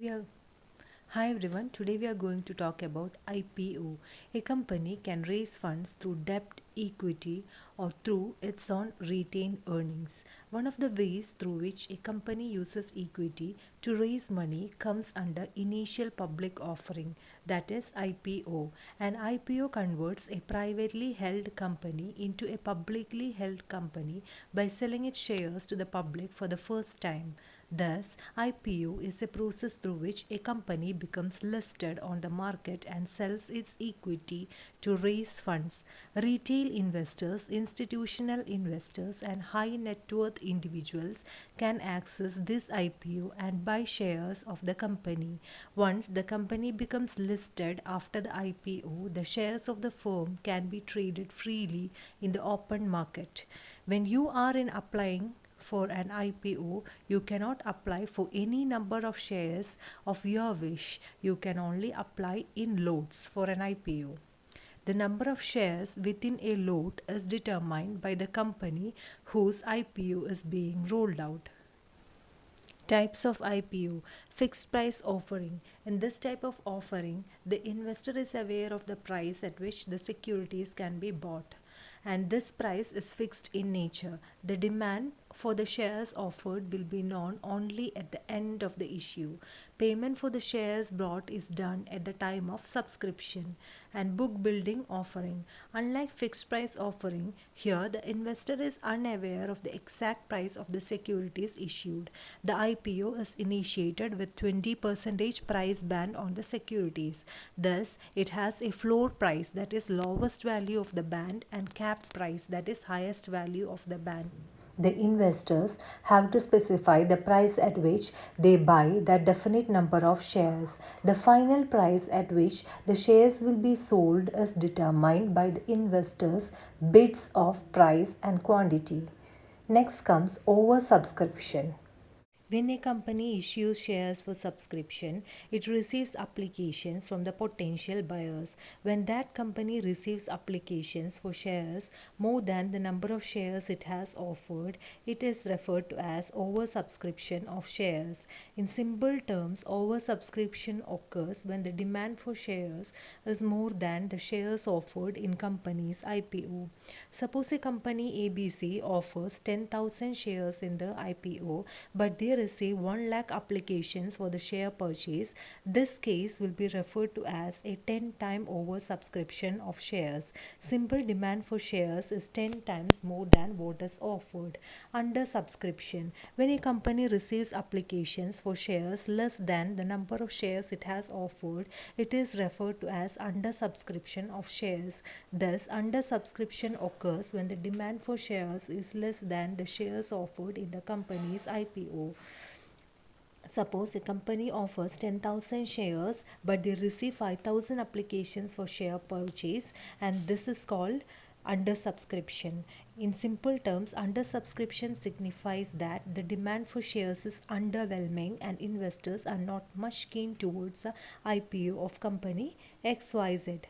We are Hi everyone, today we are going to talk about IPO. A company can raise funds through debt, equity, or through its own retained earnings. One of the ways through which a company uses equity to raise money comes under initial public offering, that is IPO. An IPO converts a privately held company into a publicly held company by selling its shares to the public for the first time. Thus, IPO is a process through which a company becomes listed on the market and sells its equity to raise funds. Retail investors, institutional investors, and high net worth individuals can access this IPO and buy shares of the company. Once the company becomes listed after the IPO, the shares of the firm can be traded freely in the open market. When you are in applying for an IPO, you cannot apply for any number of shares of your wish. You can only apply in lots for an IPO. The number of shares within a lot is determined by the company whose IPO is being rolled out. Types of IPO. Fixed price offering. In this type of offering, the investor is aware of the price at which the securities can be bought, and this price is fixed in nature. The demand for the shares offered will be known only at the end of the issue. Payment for the shares bought is done at the time of subscription. And book building offering. Unlike fixed price offering, here the investor is unaware of the exact price of the securities issued. The IPO is initiated with 20% price band on the securities. Thus, it has a floor price, that is lowest value of the band, and cap price, that is highest value of the band. The investors have to specify the price at which they buy that definite number of shares. The final price at which the shares will be sold is determined by the investors' bids of price and quantity. Next comes oversubscription. When a company issues shares for subscription, it receives applications from the potential buyers. When that company receives applications for shares more than the number of shares it has offered, it is referred to as oversubscription of shares. In simple terms, oversubscription occurs when the demand for shares is more than the shares offered in company's IPO. Suppose a company ABC offers 10,000 shares in the IPO, but they receive 1 lakh applications for the share purchase. This case will be referred to as a 10 time oversubscription of shares. Simple demand for shares is 10 times more than what is offered. Under subscription, when a company receives applications for shares less than the number of shares it has offered, it is referred to as under subscription of shares. Thus, under subscription occurs when the demand for shares is less than the shares offered in the company's IPO. Suppose a company offers 10,000 shares but they receive 5,000 applications for share purchase, and this is called under subscription. In simple terms, under subscription signifies that the demand for shares is underwhelming and investors are not much keen towards the IPO of company XYZ.